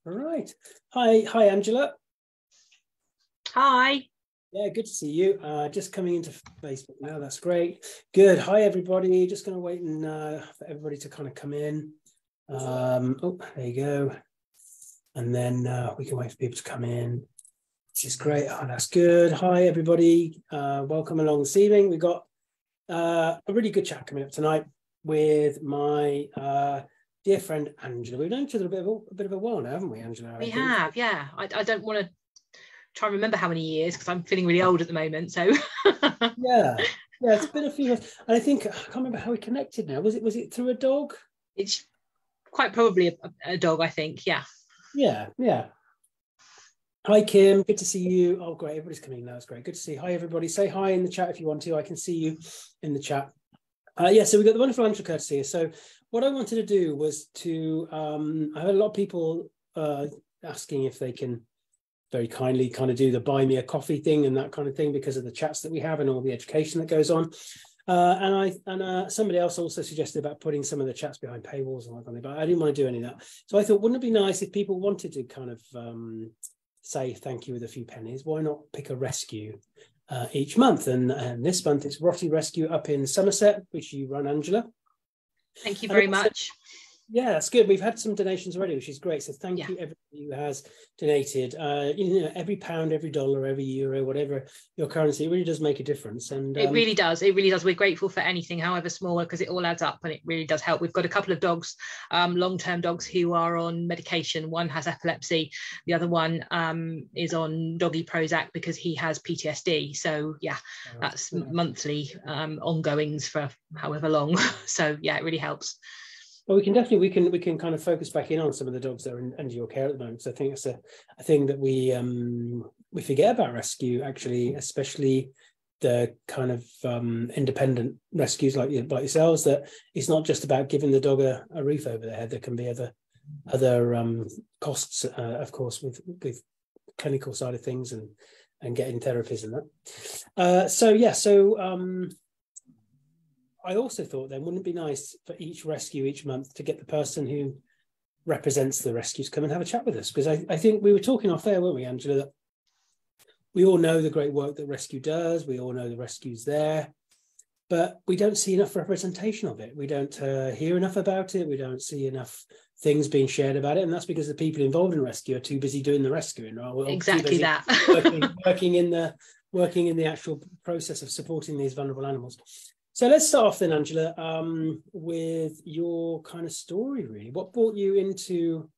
All right. Hi, Angela. Hi. Yeah, good to see you. Just coming into Facebook now. That's great. Good. Hi, everybody. Just going to wait and for everybody to kind of come in. Oh, there you go. And then we can wait for people to come in, which is great. Oh, that's good. Hi, everybody. Welcome along this evening. We've got a really good chat coming up tonight with my dear friend Angela. We've known each other a bit of a while now, haven't we, Angela? We have, yeah. I don't want to try and remember how many years because I'm feeling really old at the moment. So yeah, it's been a few years, and I think I can't remember how we connected now. Was it through a dog? It's quite probably a dog, I think. Yeah. Yeah. Hi, Kim. Good to see you. Oh, great. Everybody's coming now. It's great. Good to see you. Hi, everybody. Say hi in the chat if you want to. I can see you in the chat. So we've got the wonderful Angela Curtis here. So what I wanted to do was to, I had a lot of people asking if they can very kindly kind of do the buy me a coffee thing and that kind of thing because of the chats that we have and all the education that goes on. And somebody else also suggested about putting some of the chats behind paywalls and that kind of thing, but I didn't want to do any of that. So I thought, wouldn't it be nice if people wanted to kind of say thank you with a few pennies? Why not pick a rescue each month? And this month it's Roti Rescue up in Somerset, which you run, Angela. Thank you very much. Yeah, that's good. We've had some donations already, which is great. So thank you everybody who has donated. Every pound, every dollar, every euro, whatever your currency, it really does make a difference. And it really does. It really does. We're grateful for anything, however small, because it all adds up and it really does help. We've got a couple of dogs, long-term dogs who are on medication. One has epilepsy. The other one is on doggy Prozac because he has PTSD. So that's monthly ongoings for however long. So it really helps. Well, we can kind of focus back in on some of the dogs that are under your care at the moment. So I think it's a thing that we forget about rescue, actually, especially the kind of independent rescues like yourselves. That it's not just about giving the dog a roof over their head. There can be other costs, of course, with clinical side of things and getting therapies and that. I also thought then, wouldn't it be nice for each rescue each month to get the person who represents the rescues come and have a chat with us? Because I think we were talking off air, weren't we, Angela, that we all know the great work that rescue does. We all know the rescue's there, but we don't see enough representation of it. We don't hear enough about it. We don't see enough things being shared about it. And that's because the people involved in rescue are too busy doing the rescuing. Right? Well, exactly that. working in the actual process of supporting these vulnerable animals. So let's start off then, Angela, with your kind of story, really. What brought you into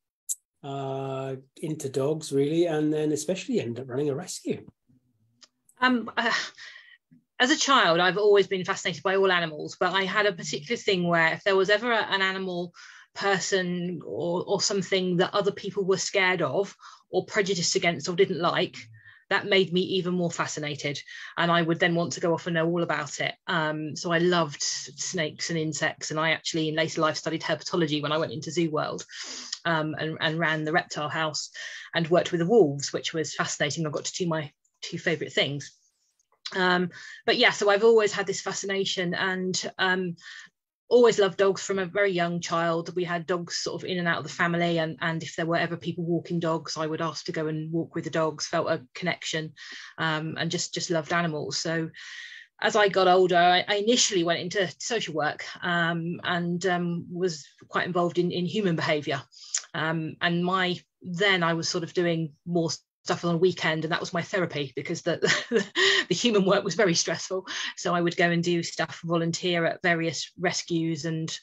dogs, really, and then especially end up running a rescue? As a child, I've always been fascinated by all animals, but I had a particular thing where if there was ever an animal, person, or something that other people were scared of or prejudiced against or didn't like, that made me even more fascinated, and I would then want to go off and know all about it. So I loved snakes and insects, and I actually in later life studied herpetology when I went into Zoo World, and ran the reptile house and worked with the wolves, which was fascinating. I got to do my two favourite things. So I've always had this fascination and always loved dogs from a very young child. We had dogs sort of in and out of the family, and if there were ever people walking dogs, I would ask to go and walk with the dogs, felt a connection, and just loved animals. So as I got older, I initially went into social work, and was quite involved in human behaviour, and then I was sort of doing more stuff on a weekend, and that was my therapy because the human work was very stressful. So I would go and do stuff, volunteer at various rescues and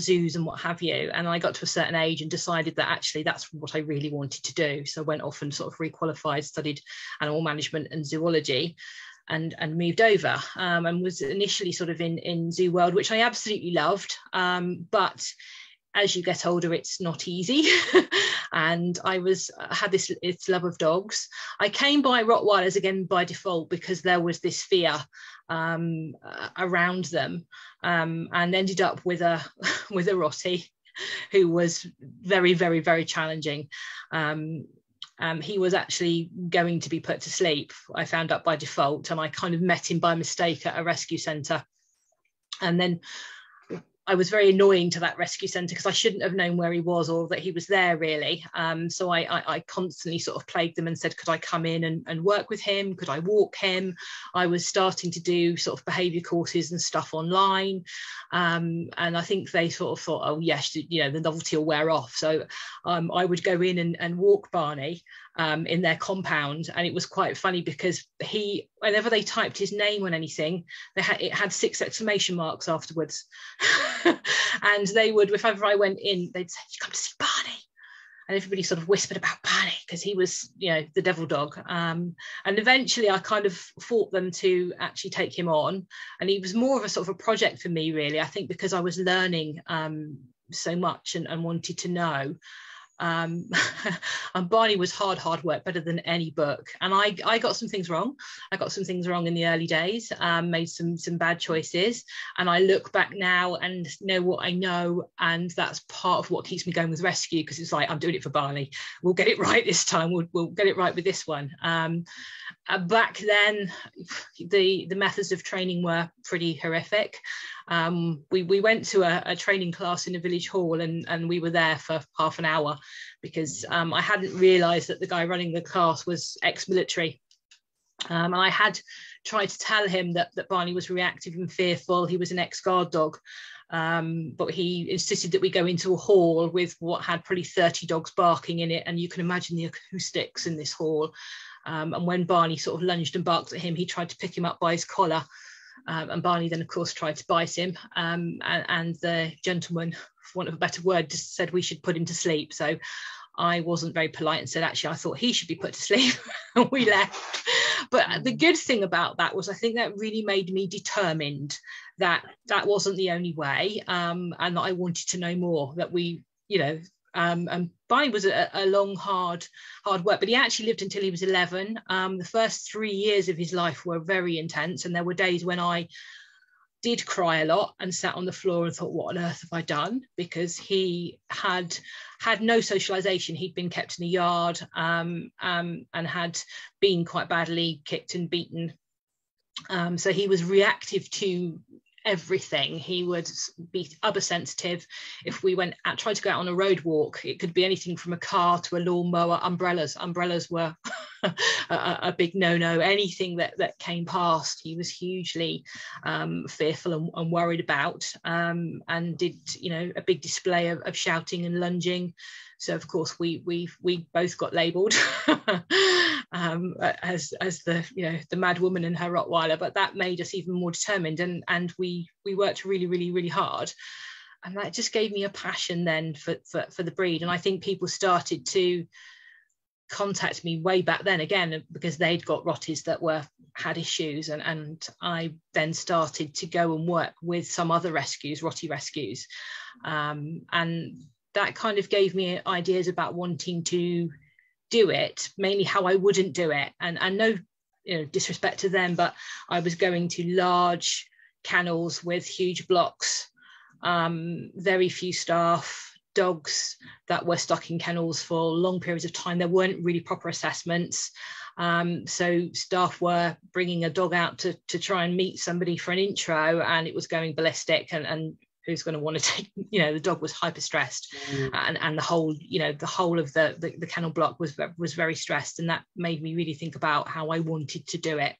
zoos and what have you. And I got to a certain age and decided that actually that's what I really wanted to do. So I went off and sort of requalified, studied animal management and zoology, and moved over, and was initially sort of in Zoo World, which I absolutely loved, but as you get older, it's not easy. And I had this love of dogs. I came by Rottweilers again by default because there was this fear around them, and ended up with a Roti who was very, very, very challenging. He was actually going to be put to sleep, I found out by default, and I kind of met him by mistake at a rescue centre. And then I was very annoying to that rescue centre because I shouldn't have known where he was or that he was there, really. So I constantly sort of plagued them and said, could I come in and work with him? Could I walk him? I was starting to do sort of behaviour courses and stuff online. And I think they sort of thought, oh, yes, you know, the novelty will wear off. So I would go in and walk Barney in their compound. And it was quite funny because whenever they typed his name on anything, it had 6 exclamation marks afterwards. And they would, if ever I went in, they'd say, you come to see Barney. And everybody sort of whispered about Barney because he was, you know, the devil dog. And eventually I kind of fought them to actually take him on. And he was more of a sort of a project for me, really, I think, because I was learning so much and wanted to know. And Barney was hard work, better than any book. And I got some things wrong. I got some things wrong in the early days, made some bad choices. And I look back now and know what I know. And that's part of what keeps me going with rescue, because it's like, I'm doing it for Barney. We'll get it right this time. We'll get it right with this one. Back then, the methods of training were pretty horrific. We went to a training class in a village hall, and we were there for half an hour because I hadn't realised that the guy running the class was ex-military. And I had tried to tell him that Barney was reactive and fearful. He was an ex-guard dog. But he insisted that we go into a hall with what had probably 30 dogs barking in it. And you can imagine the acoustics in this hall. And when Barney sort of lunged and barked at him, he tried to pick him up by his collar. And Barney then, of course, tried to bite him. And the gentleman, for want of a better word, just said we should put him to sleep. So I wasn't very polite and said, actually, I thought he should be put to sleep. And we left. But the good thing about that was I think that really made me determined that that wasn't the only way, and that I wanted to know more, that we, you know, and Barney was a long, hard work, but he actually lived until he was 11. The first 3 years of his life were very intense, and there were days when I did cry a lot and sat on the floor and thought, what on earth have I done? Because he had no socialization. He'd been kept in the yard and had been quite badly kicked and beaten. So he was reactive to everything. He would be uber sensitive. If we tried to go out on a road walk, it could be anything from a car to a lawnmower. Umbrellas were a big no-no. Anything that came past, he was hugely fearful and worried about, and did, you know, a big display of shouting and lunging. So of course we both got labelled as the, you know, the mad woman and her Rottweiler, but that made us even more determined, and we worked really hard, and that just gave me a passion then for the breed. And I think people started to contact me way back then again because they'd got Rotties that had issues, and I then started to go and work with some other rescues, Roti Rescues, and that kind of gave me ideas about wanting to do it, mainly how I wouldn't do it. And no, you know, disrespect to them, but I was going to large kennels with huge blocks, very few staff, dogs that were stuck in kennels for long periods of time. There weren't really proper assessments. So staff were bringing a dog out to try and meet somebody for an intro, and it was going ballistic, and who's going to want to take, you know, the dog was hyper stressed, and the whole of the kennel block was very stressed, and that made me really think about how I wanted to do it.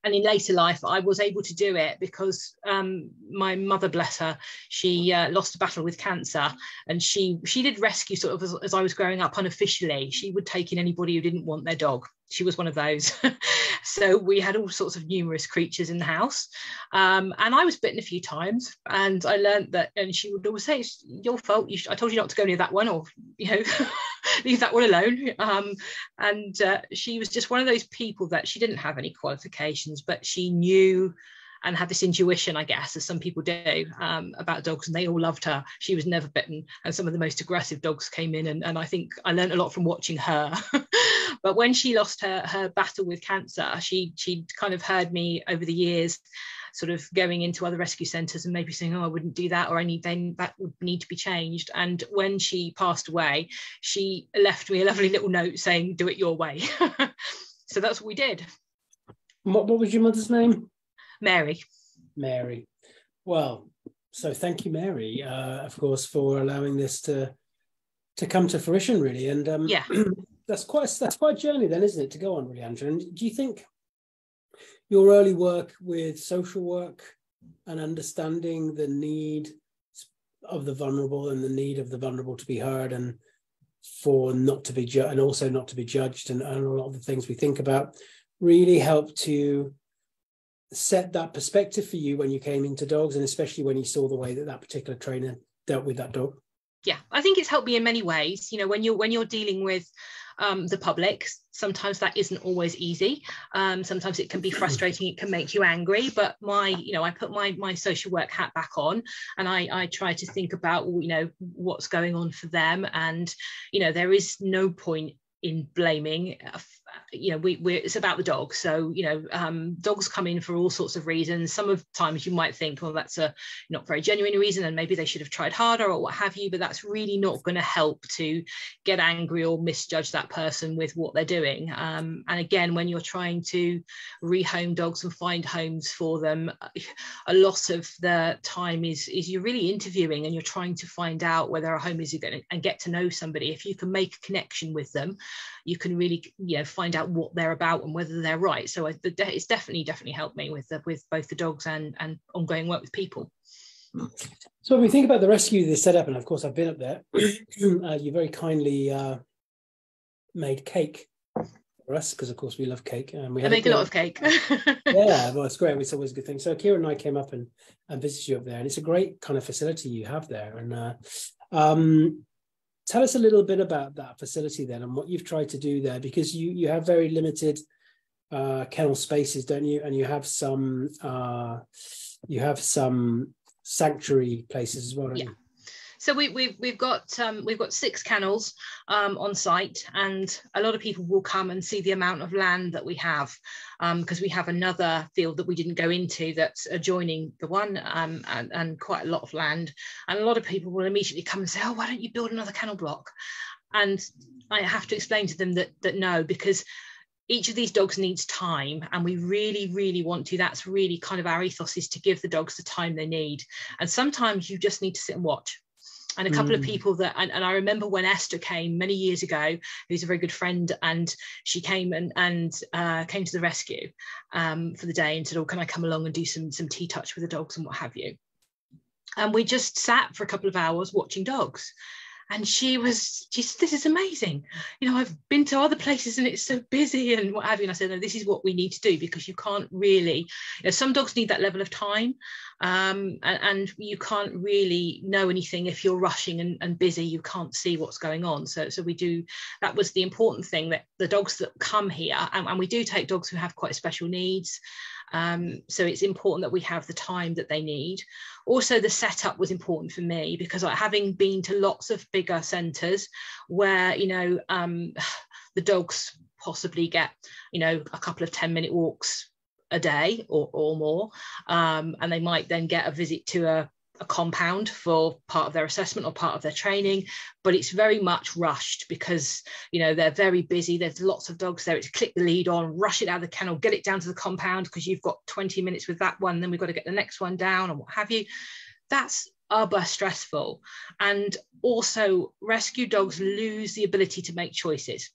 And in later life, I was able to do it because my mother, bless her, she lost a battle with cancer, and she did rescue sort of as I was growing up unofficially. She would take in anybody who didn't want their dog. She was one of those. So we had all sorts of numerous creatures in the house. And I was bitten a few times, and I learned that, and she would always say, it's your fault. I told you not to go near that one, or, you know, leave that one alone. And she was just one of those people that she didn't have any qualifications, but she knew and had this intuition, I guess, as some people do, about dogs, and they all loved her. She was never bitten, and some of the most aggressive dogs came in, and I think I learned a lot from watching her. But when she lost her battle with cancer, she'd kind of heard me over the years sort of going into other rescue centres and maybe saying, oh, I wouldn't do that, or that would need to be changed. And when she passed away, she left me a lovely little note saying, do it your way. So that's what we did. What was your mother's name? Mary. Mary. Well, So thank you, Mary, of course, for allowing this to come to fruition, really. And Yeah. that's quite a journey then, isn't it, to go on, really, Andrew? And do you think your early work with social work and understanding the need of the vulnerable and the need of the vulnerable to be heard and for not to be and also not to be judged and a lot of the things we think about really helped to set that perspective for you when you came into dogs, and especially when you saw the way that particular trainer dealt with that dog? Yeah, I think it's helped me in many ways. You know, when you're dealing with the public, sometimes that isn't always easy. Sometimes it can be frustrating, it can make you angry, but I put my social work hat back on, and I try to think about, what's going on for them. And, there is no point in blaming. It's about the dog. So, dogs come in for all sorts of reasons. Some of the times you might think, well, that's a not very genuine reason, and maybe they should have tried harder or what have you, but that's really not going to help to get angry or misjudge that person with what they're doing. And again, when you're trying to rehome dogs and find homes for them, a lot of the time is you're really interviewing, and you're trying to find out whether a home is going and get to know somebody. If you can make a connection with them, you can really find out what they're about and whether they're right. So it's definitely helped me with both the dogs and ongoing work with people. So when we think about the rescue they set up, and of course I've been up there, you very kindly made cake for us, because of course we love cake, and I make a lot of cake. Yeah, well, it's great. It's always a good thing. So Kira and I came up and visited you up there, and it's a great kind of facility you have there. And tell us a little bit about that facility then, and what you've tried to do there, because you have very limited kennel spaces, don't you? And you have some sanctuary places as well, don't you? So we've got 6 kennels on site, and a lot of people will come and see the amount of land that we have, because we have another field that we didn't go into that's adjoining the one, and quite a lot of land. And a lot of people will immediately come and say, oh, why don't you build another kennel block? And I have to explain to them that no, because each of these dogs needs time, and we really, really want to. That's really kind of our ethos, is to give the dogs the time they need. And sometimes you just need to sit and watch. And a couple of people that, and I remember when Esther came many years ago, who's a very good friend, and she came and came to the rescue for the day and said, oh, can I come along and do some tea touch with the dogs and what have you? And we just sat for a couple of hours watching dogs. And she said, this is amazing. I've been to other places and it's so busy and what have you. And I said, no, this is what we need to do, because you can't really, some dogs need that level of time, and you can't really know anything if you're rushing and busy. You can't see what's going on. So we do, that was the important thing, that the dogs that come here, and we do take dogs who have quite special needs. So it's important that we have the time that they need. Also, the setup was important for me, because having been to lots of bigger centres where the dogs possibly get a couple of 10-minute walks a day or more, and they might then get a visit to a compound for part of their assessment or part of their training, but it's very much rushed because they're very busy. There's lots of dogs there. It's click the lead on, rush it out of the kennel, get it down to the compound, because you've got 20 minutes with that one, then we've got to get the next one down and what have you. That's uber stressful. And also, rescue dogs lose the ability to make choices.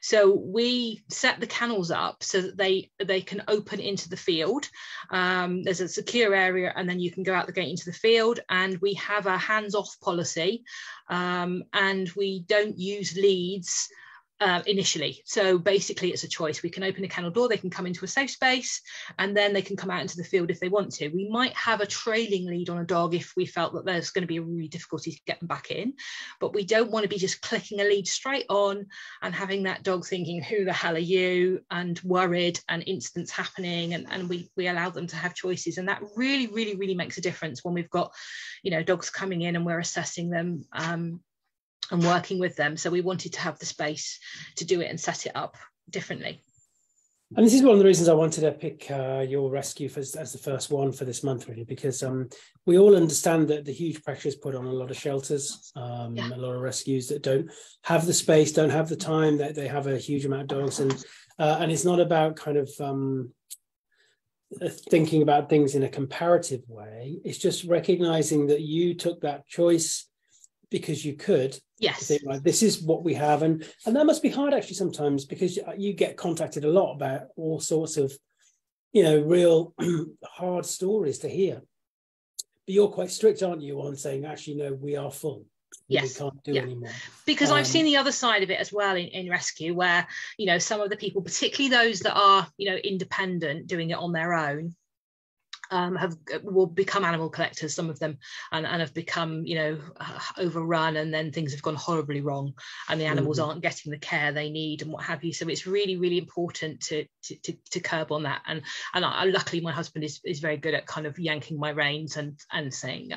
So we set the kennels up so that they can open into the field. There's a secure area, and then you can go out the gate into the field. And we have a hands-off policy, and we don't use leads initially. So basically it's a choice. We can open a kennel door, they can come into a safe space, and then they can come out into the field if they want to. We might have a trailing lead on a dog if we felt that there's going to be a really difficulty to get them back in, but we don't want to be just clicking a lead straight on and having that dog thinking, who the hell are you, and worried, and incidents happening, and we allow them to have choices. And that really, really, really makes a difference when we've got dogs coming in and we're assessing them and working with them. So we wanted to have the space to do it and set it up differently. And this is one of the reasons I wanted to pick your rescue as the first one for this month, really, because we all understand that the huge pressure is put on a lot of shelters, a lot of rescues that don't have the space, don't have the time, that they have a huge amount of dogs, and it's not about kind of thinking about things in a comparative way. It's just recognizing that you took that choice because you could. Yes. Think, like, this is what we have, and that must be hard actually sometimes, because you get contacted a lot about all sorts of, you know, real hard stories to hear. But you're quite strict, aren't you, on saying, actually, no, we are full. Yes. We can't do anymore. Because I've seen the other side of it as well in rescue, where, you know, some of the people, particularly those that are, you know, independent, doing it on their own, will become animal collectors, some of them, and have become, you know, overrun, and then things have gone horribly wrong, and the animals aren't getting the care they need and what have you. So it's really, really important to curb on that. And luckily my husband is very good at kind of yanking my reins and saying,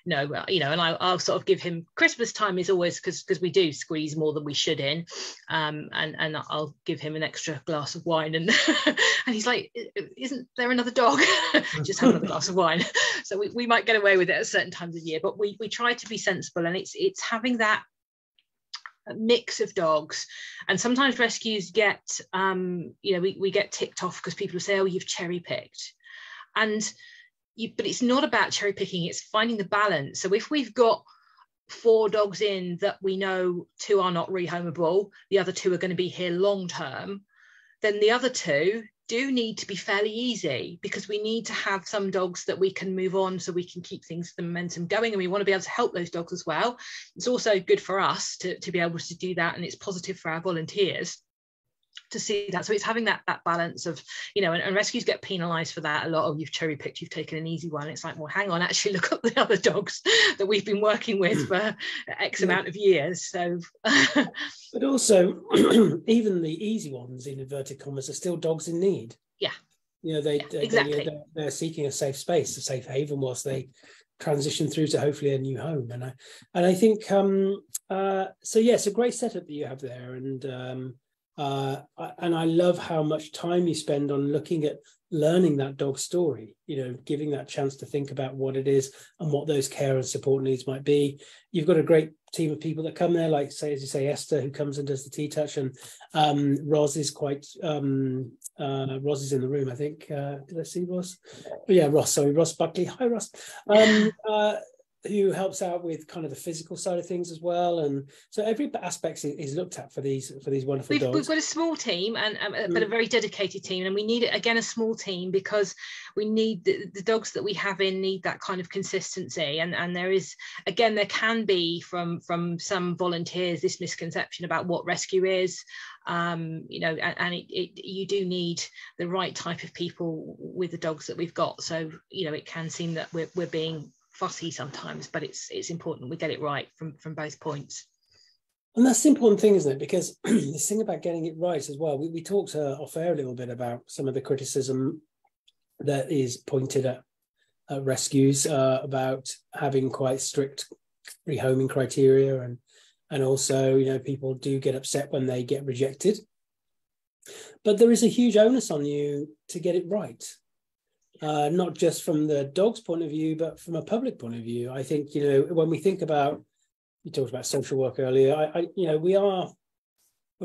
no, you know, and I'll sort of give him, Christmas time is always, because we do squeeze more than we should in, and I'll give him an extra glass of wine, and and he's like, isn't there another dog? Just have another glass of wine. So we might get away with it at certain times of year, but we try to be sensible, and it's having that mix of dogs. And sometimes rescues get, you know, we get ticked off because people say, oh, you've cherry picked, but it's not about cherry picking, it's finding the balance. So if we've got 4 dogs in that we know 2 are not rehomable, the other 2 are going to be here long term, then the other 2 do need to be fairly easy, because we need to have some dogs that we can move on so we can keep things, the momentum going, and we want to be able to help those dogs as well. It's also good for us to be able to do that, and it's positive for our volunteers to see that. So it's having that balance of, you know, and rescues get penalized for that a lot. Oh, you've cherry picked, you've taken an easy one. It's like, well, hang on, actually look at the other dogs that we've been working with for X amount of years. So but also even the easy ones, in inverted commas, are still dogs in need. Yeah, you know, exactly. they're seeking a safe space, a safe haven, whilst they transition through to hopefully a new home. And I think so yeah, it's a great setup that you have there. And I love how much time you spend on looking at learning that dog story, you know, giving that chance to think about what it is and what those care and support needs might be. You've got a great team of people that come there, like, say, as you say, Esther, who comes and does the T-touch, and Roz is quite, Roz is in the room, I think. Did I see Roz? Oh, yeah, Ross Buckley. Hi, Ross. Who helps out with kind of the physical side of things as well, and so every aspect is looked at for these wonderful dogs. We've got a small team, but a very dedicated team, and we need again a small team, because we need the dogs that we have in need that kind of consistency. And there is, again, there can be from some volunteers this misconception about what rescue is, you know, and you do need the right type of people with the dogs that we've got. So, you know, it can seem that we're being fussy sometimes, but it's important we get it right from both points. And that's the important thing, isn't it? Because this thing about getting it right as well, we talked off air a little bit about some of the criticism that is pointed at rescues about having quite strict rehoming criteria, and also, you know, people do get upset when they get rejected, but there is a huge onus on you to get it right. Not just from the dog's point of view, but from a public point of view. I think, you know, when we think about, you talked about social work earlier, you know, we're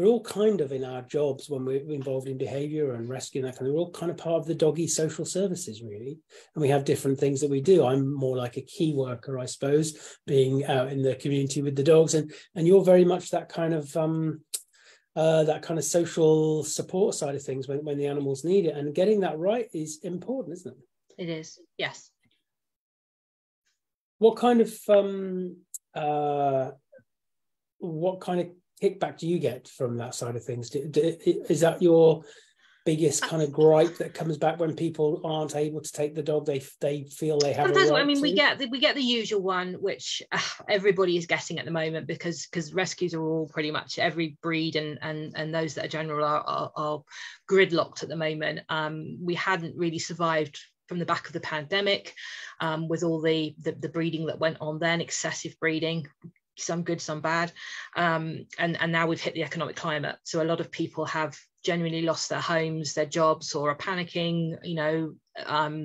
all kind of in our jobs when we're involved in behavior and rescue and that kind of, we're all kind of part of the doggy social services, really. And we have different things that we do. I'm more like a key worker, I suppose, being out in the community with the dogs. And you're very much that kind of social support side of things when the animals need it, and getting that right is important, isn't it? It is, yes. What kind of kickback do you get from that side of things? Is that your biggest kind of gripe that comes back when people aren't able to take the dog? They feel they have sometimes, a right. I mean, to? we get the usual one, which everybody is getting at the moment, because rescues are all pretty much every breed, and those that are general are gridlocked at the moment. We hadn't really survived from the back of the pandemic, with all the breeding that went on then, excessive breeding, some good, some bad, and now we've hit the economic climate. So a lot of people have genuinely lost their homes, their jobs, or are panicking, you know,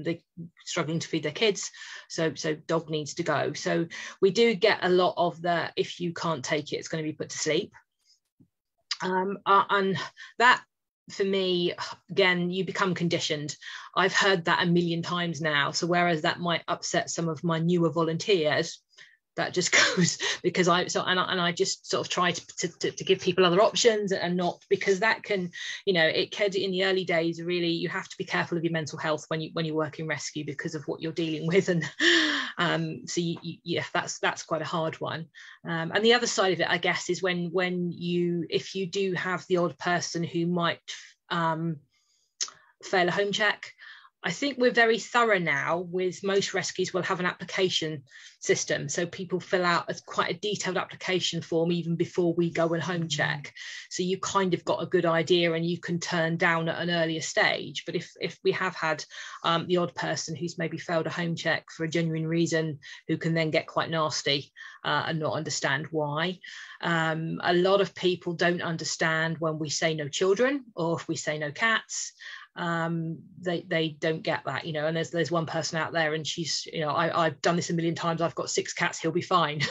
they're struggling to feed their kids, so dog needs to go. So we do get a lot of the, if you can't take it, it's going to be put to sleep, and that for me, again, you become conditioned. I've heard that a million times now. So whereas that might upset some of my newer volunteers, that just goes because I just sort of try to give people other options, and not because that can, it could, in the early days, really, you have to be careful of your mental health when you work in rescue because of what you're dealing with, and so yeah, that's quite a hard one. And the other side of it, I guess, is if you do have the odd person who might fail a home check. I think we're very thorough now. With most rescues, we'll have an application system. So people fill out quite a detailed application form even before we go and home check. So you kind of got a good idea, and you can turn down at an earlier stage. But if we have had the odd person who's maybe failed a home check for a genuine reason, who can then get quite nasty and not understand why. A lot of people don't understand when we say no children, or if we say no cats. They don't get that, and there's one person out there, and she's, I've done this a million times, I've got 6 cats, he'll be fine.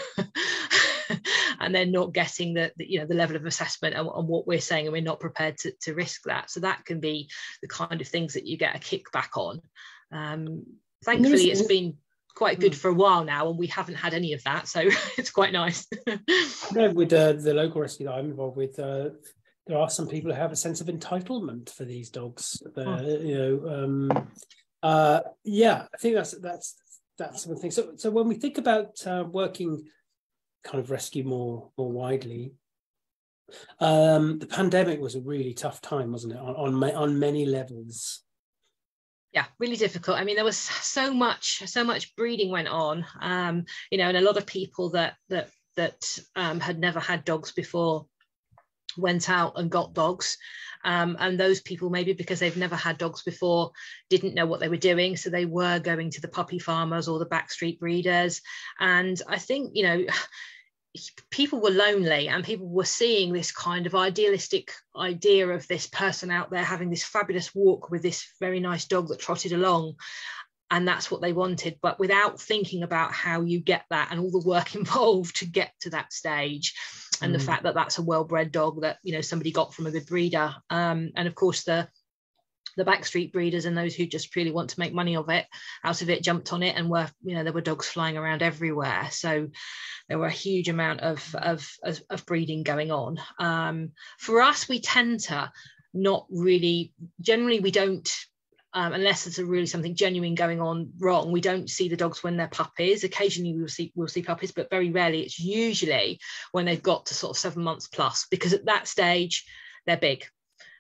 And they're not getting the level of assessment and what we're saying, and we're not prepared to risk that. So that can be the kind of things that you get a kickback on. Thankfully it's been quite good for a while now, and we haven't had any of that, so it's quite nice. With the local rescue that I'm involved with, there are some people who have a sense of entitlement for these dogs. Yeah, I think that's one thing. So when we think about working kind of rescue more widely, the pandemic was a really tough time, wasn't it? On many levels. Yeah, really difficult. I mean, there was so much breeding went on, and a lot of people that had never had dogs before went out and got dogs, and those people, maybe because they've never had dogs before, didn't know what they were doing, so they were going to the puppy farmers or the backstreet breeders. And I think people were lonely, and people were seeing this kind of idealistic idea of this person out there having this fabulous walk with this very nice dog that trotted along, and that's what they wanted, but without thinking about how you get that and all the work involved to get to that stage, and the fact that that's a well-bred dog that somebody got from a good breeder, and of course the backstreet breeders and those who just really want to make money out of it jumped on it, and there were dogs flying around everywhere. So there were a huge amount of breeding going on. For us, we tend to not really, generally we don't, unless there's really something genuine going on wrong, we don't see the dogs when they're puppies. Occasionally we'll see puppies, but very rarely. It's usually when they've got to sort of 7 months plus, because at that stage they're big,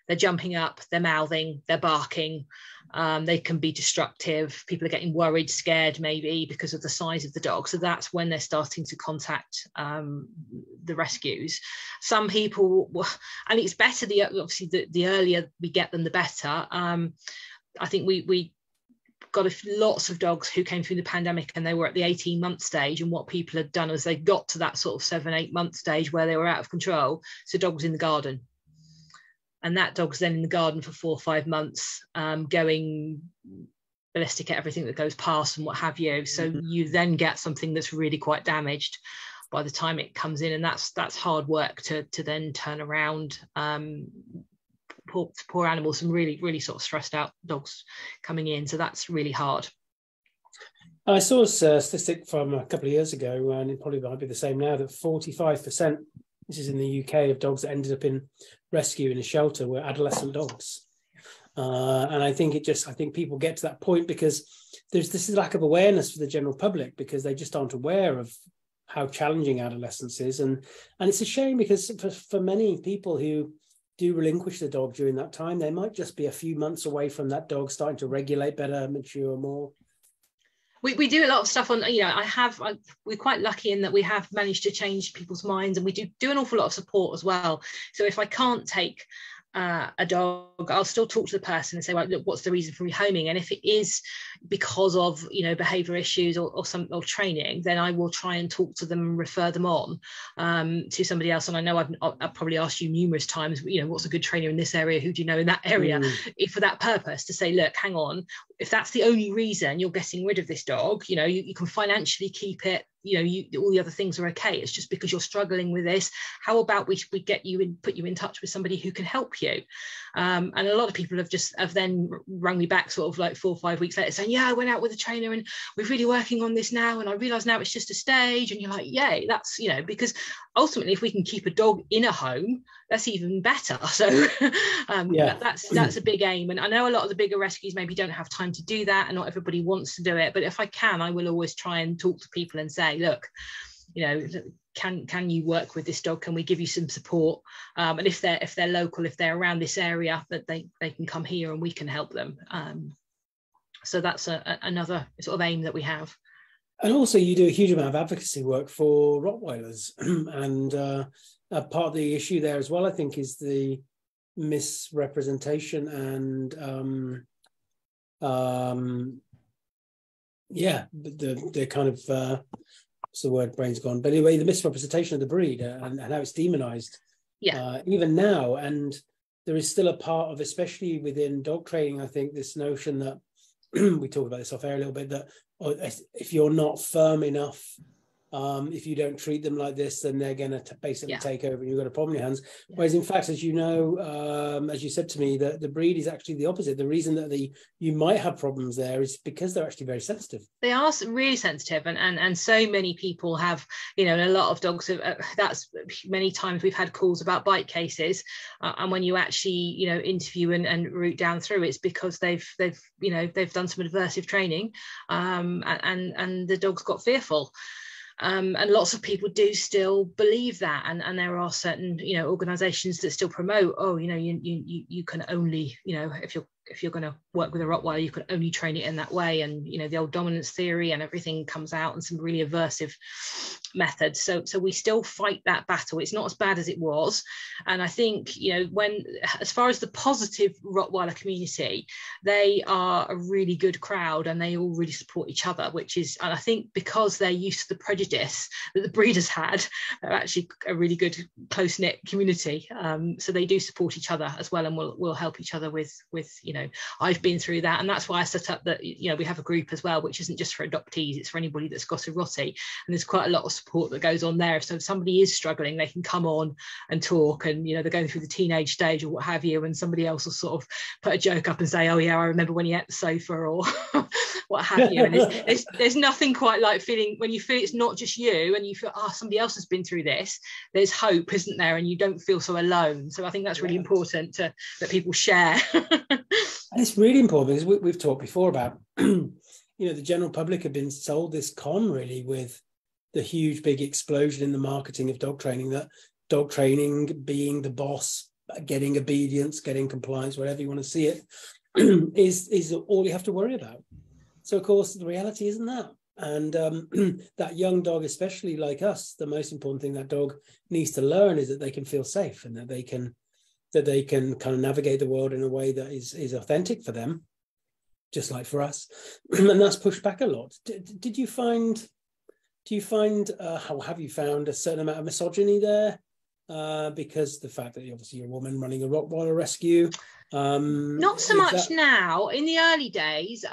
they're jumping up, they're mouthing, they're barking, they can be destructive, people are getting worried, scared maybe because of the size of the dog. So that's when they're starting to contact the rescues. Some people, and it's better, obviously the earlier we get them the better. I think we got lots of dogs who came through the pandemic and they were at the 18-month stage, and what people had done is they got to that sort of 7-8 month stage where they were out of control, so dog was in the garden, and that dog's then in the garden for 4 or 5 months, going ballistic at everything that goes past and what have you. So you then get something that's really quite damaged by the time it comes in, and that's hard work to then turn around. Poor animals, some really sort of stressed out dogs coming in, so that's really hard. I saw a statistic from a couple of years ago, and it probably might be the same now, that 45%, this is in the UK, of dogs that ended up in rescue in a shelter were adolescent dogs. And I think people get to that point because there's this lack of awareness for the general public, because they just aren't aware of how challenging adolescence is, and it's a shame, because for many people who do relinquish the dog during that time, they might just be a few months away from that dog starting to regulate better, mature more. We do a lot of stuff on, we're quite lucky in that we have managed to change people's minds, and we do an awful lot of support as well. So if I can't take a dog, I'll still talk to the person and say, well, look, what's the reason for rehoming? And if it is because of behavior issues or training, then I will try and talk to them and refer them on to somebody else. And I know I've probably asked you numerous times, what's a good trainer in this area, who do you know in that area, for that purpose, to say, look, hang on, if that's the only reason you're getting rid of this dog, you can financially keep it all the other things are okay. It's just because you're struggling with this. How about we get you and put you in touch with somebody who can help you? And a lot of people have then rung me back sort of like 4 or 5 weeks later saying, yeah, I went out with a trainer and we're really working on this now, and I realise now it's just a stage. And you're like, yay, that's, because ultimately if we can keep a dog in a home, that's even better. So that's a big aim. And I know a lot of the bigger rescues maybe don't have time to do that, and not everybody wants to do it, but if I can, I will always try and talk to people and say, look, can you work with this dog? Can we give you some support? And if they're local, if they're around this area, that they can come here and we can help them. So that's another sort of aim that we have. And also you do a huge amount of advocacy work for Rottweilers. And part of the issue there as well, I think, is the misrepresentation and the kind of what's the word, brain's gone, but anyway, the misrepresentation of the breed and how it's demonized even now. And there is still a part of, especially within dog training, I think, this notion that we talked about this off air a little bit, that if you're not firm enough, if you don't treat them like this, then they're going to basically take over and you've got a problem in your hands. Whereas in fact, as you know, as you said to me, that the breed is actually the opposite. The reason that you might have problems there is because they're actually very sensitive. They are really sensitive, and so many people have, and a lot of dogs have, that's many times we've had calls about bite cases, and when you actually, interview and root down through, it's because they've done some aversive training, and the dog's got fearful. And lots of people do still believe that, and there are certain organizations that still promote, you can only, if you're going to work with a Rottweiler, you can only train it in that way, and the old dominance theory and everything comes out, and some really aversive methods. So we still fight that battle. It's not as bad as it was. And I think when, as far as the positive Rottweiler community, they are a really good crowd, and they all really support each other, which is, and I think because they're used to the prejudice that the breeders had, they're actually a really good close-knit community. So they do support each other as well, and we'll help each other with I've been through that, and that's why I set up that we have a group as well, which isn't just for adoptees, it's for anybody that's got a Roti, and there's quite a lot of support that goes on there. So if somebody is struggling, they can come on and talk, and they're going through the teenage stage or what have you, and somebody else will sort of put a joke up and say, oh yeah, I remember when you ate the sofa, or what have you. And there's nothing quite like feeling, when you feel it's not just you and you feel, somebody else has been through this, there's hope, isn't there? And you don't feel so alone. So I think that's really important that people share. And it's really important because we've talked before about, the general public have been sold this con really with the huge big explosion in the marketing of dog training, that dog training being the boss, getting obedience, getting compliance, whatever you want to see it, is all you have to worry about. So of course the reality isn't that. And that young dog, especially like us, the most important thing that dog needs to learn is that they can feel safe, and that they can kind of navigate the world in a way that is authentic for them, just like for us. And that's pushed back a lot. Do you find how have you found a certain amount of misogyny there? Because the fact that obviously you're a woman running a Rottweiler rescue. Not so much now. In the early days,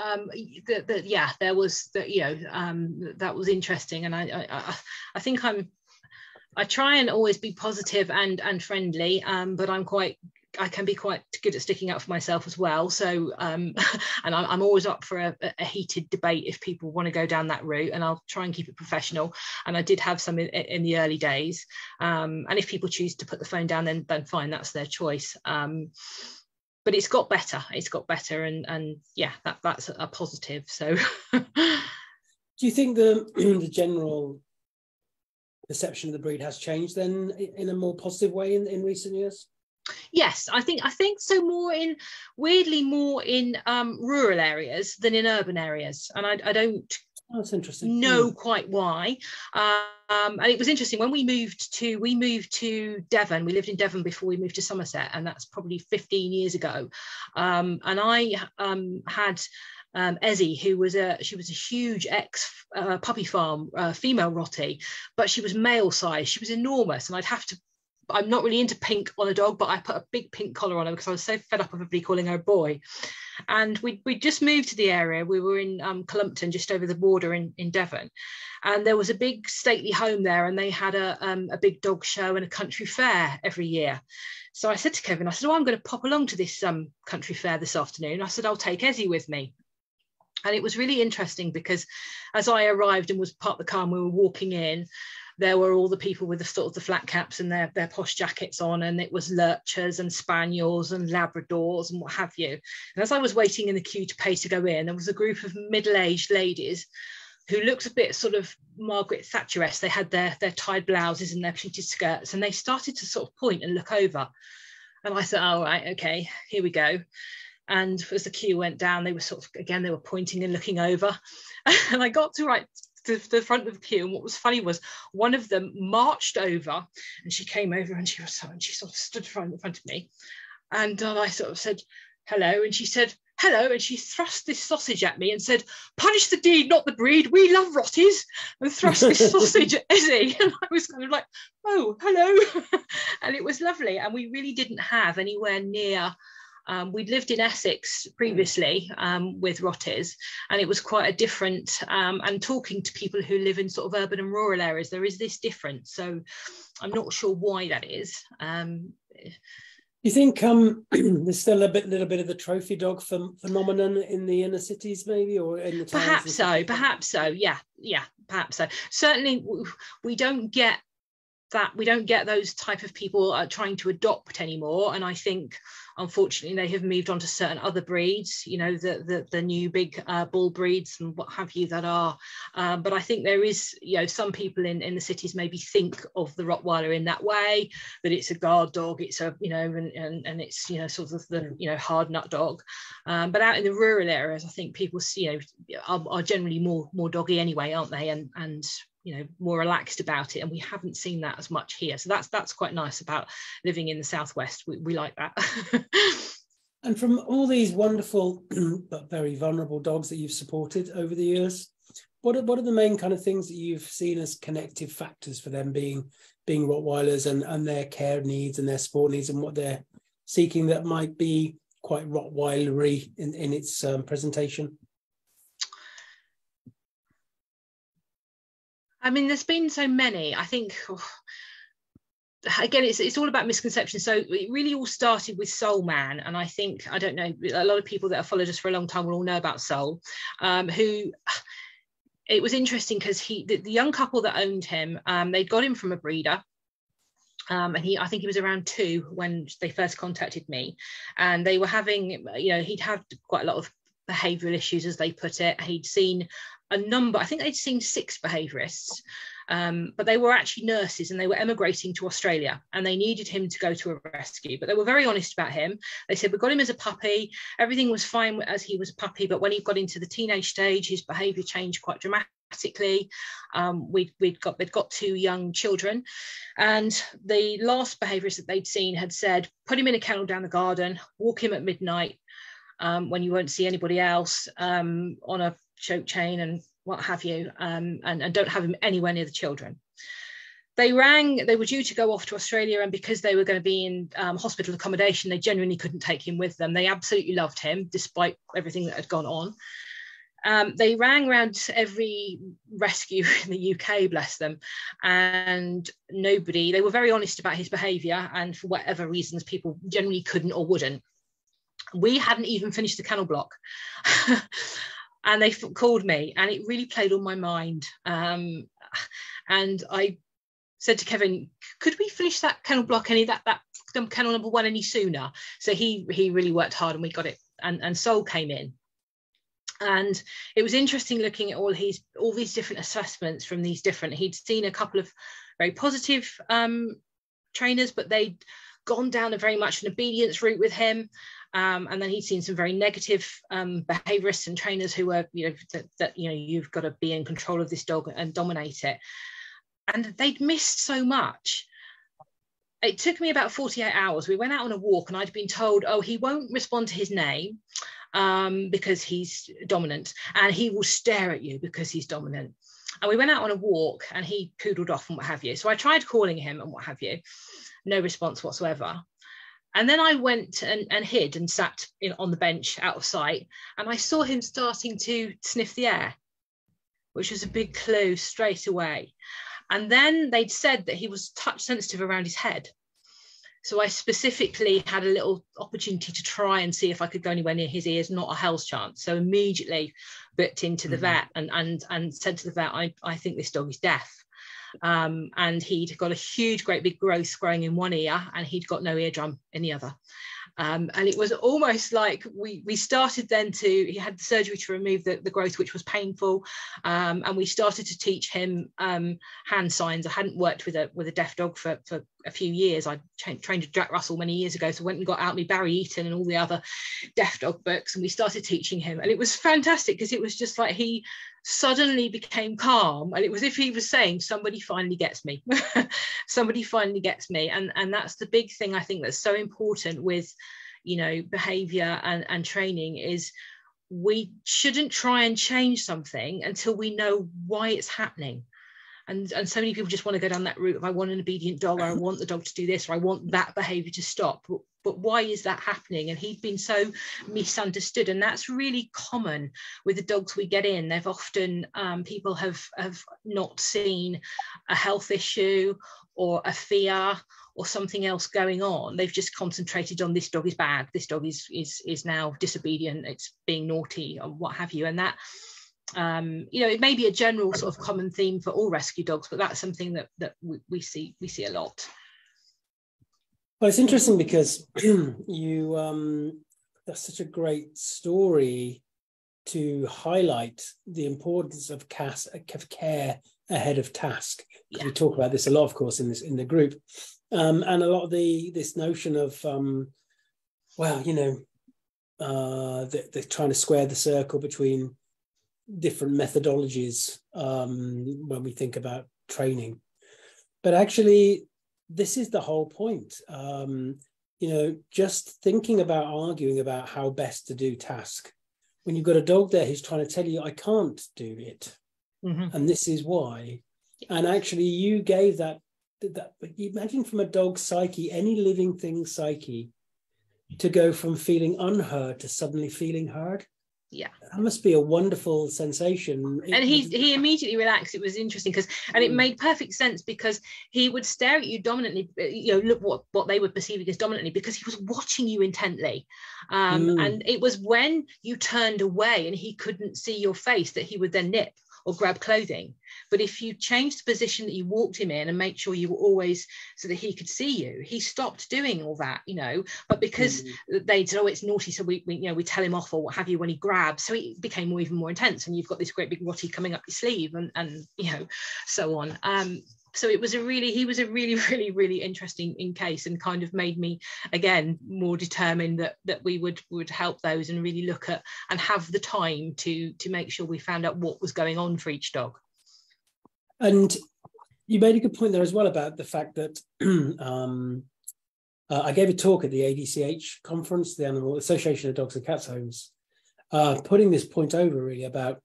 there was that was interesting, and I think I try and always be positive and friendly, but I can be quite good at sticking up for myself as well. So, and I'm always up for a heated debate if people want to go down that route, and I'll try and keep it professional. And I did have some in the early days. And if people choose to put the phone down, then fine, that's their choice. But it's got better. And yeah, that's a positive. So, do you think the general perception of the breed has changed then in a more positive way in recent years? Yes, I think so. Weirdly more in rural areas than in urban areas, and I don't that's interesting. Know quite why. And it was interesting when we moved to Devon. We lived in Devon before we moved to Somerset, and that's probably 15 years ago. And I had Ezzy, who was a huge ex puppy farm female Roti, but she was male size. She was enormous, and I'm not really into pink on a dog, but I put a big pink collar on her because I was so fed up of everybody calling her a boy. And we just moved to the area. We were in Columpton, just over the border in Devon, and there was a big stately home there, and they had a big dog show and a country fair every year. So I said to Kevin, I said, oh, I'm going to pop along to this country fair this afternoon. I said, I'll take Ezzy with me. And it was really interesting because as I arrived and was parked the car and we were walking in, there were all the people with the sort of the flat caps and their posh jackets on, and it was lurchers and spaniels and Labradors and what have you. And as I was waiting in the queue to pay to go in, there was a group of middle-aged ladies who looked a bit sort of Margaret Thatcher-esque. They had their tied blouses and their pleated skirts, and they started to sort of point and look over. And I thought, oh, right, okay, here we go. And as the queue went down, they were sort of, again, they were pointing and looking over. And I got to the front of the queue, and what was funny was one of them marched over, and she came over and she sort of stood in front of me, and I sort of said hello, and she said hello, and she thrust this sausage at me and said, "Punish the deed, not the breed. We love Rotties," and thrust this sausage at Ezzy. And I was kind of like, oh, hello. And it was lovely, and we really didn't have anywhere near. We'd lived in Essex previously with Rotties, and it was quite a different, and talking to people who live in sort of urban and rural areas, there is this difference. So I'm not sure why that is. You think there's still little bit of the trophy dog phenomenon in the inner cities, maybe, or in the towns? Perhaps so. Yeah, perhaps so. Certainly, we don't get that. We don't get those type of people trying to adopt anymore, and I think, unfortunately, they have moved on to certain other breeds, you know, the new big bull breeds and what have you that are. But I think there is, you know, some people in the cities maybe think of the Rottweiler in that way, that it's a guard dog, it's a, you know, and it's, you know, sort of the, you know, hard nut dog. But out in the rural areas, I think people, you know, are generally more doggy anyway, aren't they? And you know, more relaxed about it, and we haven't seen that as much here. So that's quite nice about living in the southwest. We like that. And from all these wonderful but very vulnerable dogs that you've supported over the years, what are the main kind of things that you've seen as connective factors for them being Rottweilers and their care needs and their sport needs and what they're seeking that might be quite Rottweilery in its presentation? I mean, there's been so many. I think, again, it's all about misconception. So it really all started with Soul Man. And I think, I don't know, a lot of people that have followed us for a long time will all know about Soul, who, it was interesting because the young couple that owned him, they got him from a breeder. And I think he was around 2 when they first contacted me. And they were having, you know, he'd had quite a lot of behavioural issues, as they put it. He'd seen a number, I think they'd seen 6 behaviourists, but they were actually nurses and they were emigrating to Australia and they needed him to go to a rescue. But they were very honest about him. They said, we got him as a puppy, everything was fine as he was a puppy, but when he got into the teenage stage, his behaviour changed quite dramatically. They'd got 2 young children, and the last behaviourist that they'd seen had said, put him in a kennel down the garden, walk him at midnight, when you won't see anybody else, on a choke chain and what have you, and don't have him anywhere near the children. They were due to go off to Australia, and because they were going to be in hospital accommodation, they genuinely couldn't take him with them. They absolutely loved him, despite everything that had gone on. They rang around every rescue in the UK, bless them, and they were very honest about his behaviour, and for whatever reasons, people generally couldn't or wouldn't. We hadn't even finished the kennel block. And they called me, and it really played on my mind. And I said to Kevin, could we finish that kennel block that kennel number 1 any sooner? So he really worked hard, and we got it. And Soul came in. And it was interesting looking at all these different assessments from these different. He'd seen a couple of very positive trainers, but they'd gone down a very much an obedience route with him. And then he'd seen some very negative behaviorists and trainers who were, you know, that you know, you've got to be in control of this dog and dominate it. And they'd missed so much. It took me about 48 hours. We went out on a walk, and I'd been told, oh, he won't respond to his name because he's dominant, and he will stare at you because he's dominant. And we went out on a walk, and he poodled off and what have you. So I tried calling him and what have you. No response whatsoever. And then I went and hid and sat on the bench out of sight, and I saw him starting to sniff the air, which was a big clue straight away. And then they'd said that he was touch sensitive around his head. So I specifically had a little opportunity to try and see if I could go anywhere near his ears, not a hell's chance. So immediately booked into the vet and said to the vet, I think this dog is deaf. And he'd got a huge, great big growth growing in one ear, and he'd got no eardrum in the other. And it was almost like we started then he had the surgery to remove the growth, which was painful. And we started to teach him hand signs. I hadn't worked with a deaf dog for a few years. I trained a Jack Russell many years ago, so went and got out me Barry Eaton and all the other deaf dog books, and we started teaching him. And it was fantastic, because it was just like he suddenly became calm, and it was as if he was saying, somebody finally gets me. Somebody finally gets me. And that's the big thing I think that's so important with, you know, behavior and training, is we shouldn't try and change something until we know why it's happening. And so many people just want to go down that route of, I want an obedient dog, or I want the dog to do this, or I want that behavior to stop. But why is that happening? And he'd been so misunderstood. And that's really common with the dogs we get in. They've often, people have not seen a health issue or a fear or something else going on. They've just concentrated on, this dog is bad, this dog is now disobedient, it's being naughty, or what have you. And that, you know, it may be a general sort of common theme for all rescue dogs, but that's something that we see a lot. Well, it's interesting because that's such a great story to highlight the importance of care ahead of task. Yeah. We talk about this a lot, of course, in the group, and a lot of this notion of well, you know, they're trying to square the circle between different methodologies when we think about training. But actually, this is the whole point. You know, just thinking about arguing about how best to do task, when you've got a dog there who's trying to tell you, I can't do it, and this is why. And actually, you gave that. Imagine from a dog's psyche, any living thing's psyche, to go from feeling unheard to suddenly feeling heard. Yeah, that must be a wonderful sensation. And he immediately relaxed. It was interesting and it made perfect sense, because he would stare at you dominantly, you know, look what they were perceiving as dominantly, because he was watching you intently. And it was when you turned away and he couldn't see your face that he would then nip or grab clothing. But if you changed the position that you walked him in and make sure you were always so that he could see you, he stopped doing all that, you know. But because they said, oh, it's naughty, so we you know, we tell him off or what have you when he grabs, so it became even more intense, and you've got this great big Roti coming up your sleeve and you know, so on. So he was a really, really interesting case, and kind of made me again more determined that we would help those and really look at and have the time to make sure we found out what was going on for each dog. And you made a good point there as well about the fact that I gave a talk at the ADCH conference, the Animal Association of Dogs and Cats Homes, putting this point over really about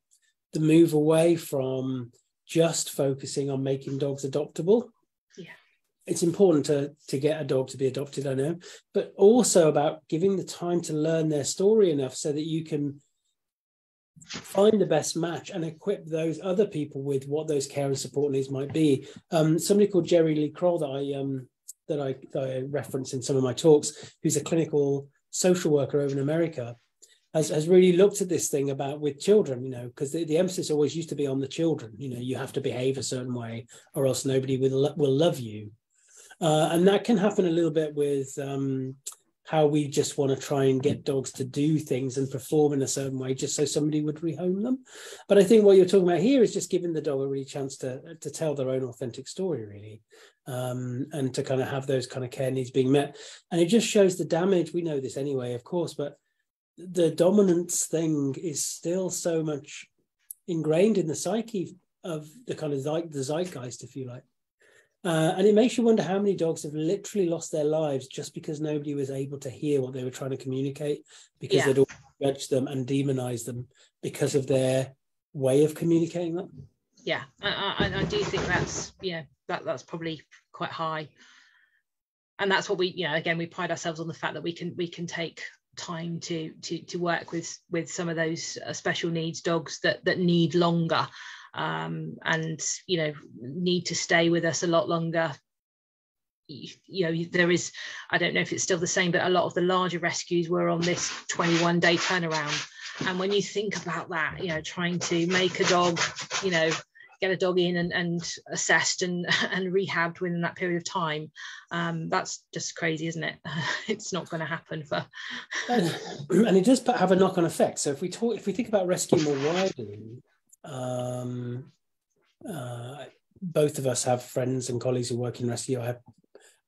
the move away from just focusing on making dogs adoptable. Yeah, it's important to get a dog to be adopted, I know, but also about giving the time to learn their story enough so that you can find the best match and equip those other people with what those care and support needs might be. Somebody called Jerry Lee Kroll that I reference in some of my talks, who's a clinical social worker over in America, has really looked at this thing about with children, you know, because the emphasis always used to be on the children. You know, you have to behave a certain way or else nobody will love you. And that can happen a little bit with how we just want to try and get dogs to do things and perform in a certain way just so somebody would rehome them. But I think what you're talking about here is just giving the dog a really chance to tell their own authentic story, really, and to kind of have those kind of care needs being met. And it just shows the damage. We know this anyway, of course, but the dominance thing is still so much ingrained in the psyche of the kind of the zeitgeist, if you like. And it makes you wonder how many dogs have literally lost their lives just because nobody was able to hear what they were trying to communicate, because they'd all judged them and demonized them because of their way of communicating that. Yeah, I do think that's, that's probably quite high. And that's what we, again, we pride ourselves on the fact that we can take time to work with some of those special needs dogs that need longer, and need to stay with us a lot longer. There is, I don't know if it's still the same, but a lot of the larger rescues were on this 21-day turnaround. And when you think about that, trying to make a dog, get a dog in and assessed and rehabbed within that period of time, that's just crazy, isn't it? It's not going to happen for and it does have a knock-on effect. So if we think about rescue more widely, both of us have friends and colleagues who work in rescue. I have